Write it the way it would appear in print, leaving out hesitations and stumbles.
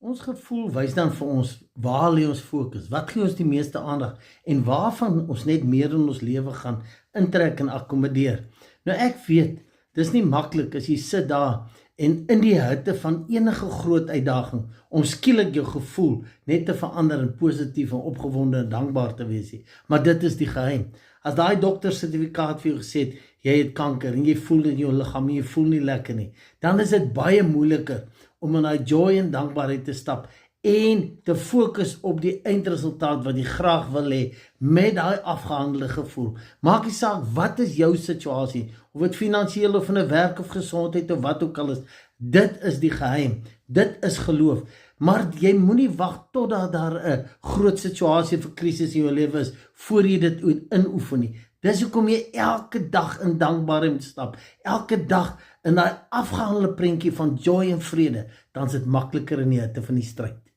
Ons gevoel wys dan vir ons waar lê ons fokus, wat gee ons die meeste aandag en waarvan ons net meer in ons lewe gaan intrek en akkommodeer. Nou ek weet, dis nie maklik as jy sit daar en in die hitte van enige groot uitdaging om skielik jou gevoel net te verander en positief en opgewonde en dankbaar te wees nie. Maar dit is die geheim. As daai dokter sertifikaat vir jou gesê het, jy het kanker en jy voel in jou liggaam en jy voel nie lekker nie, dan is dit baie moeiliker om in daai joy en dankbaarheid te stap en te fokus op die eindresultaat wat jy graag wil hê met daai afgehandelde gevoel. Maak nie saak wat is jou situasie, of dit finansiëel of in 'n werk of gesondheid of wat ook al is, dit is die geheim, dit is geloof. Maar jy moenie wag totdat daar 'n groot situasie vir krisis in jou lewe is voor jy dit inoefen nie. Dis hoekom jy elke dag in dankbaarheid moet stap, elke dag in daai afgehandelde prentjie van joy en vrede, dan is dit makliker in die hitte van die stryd.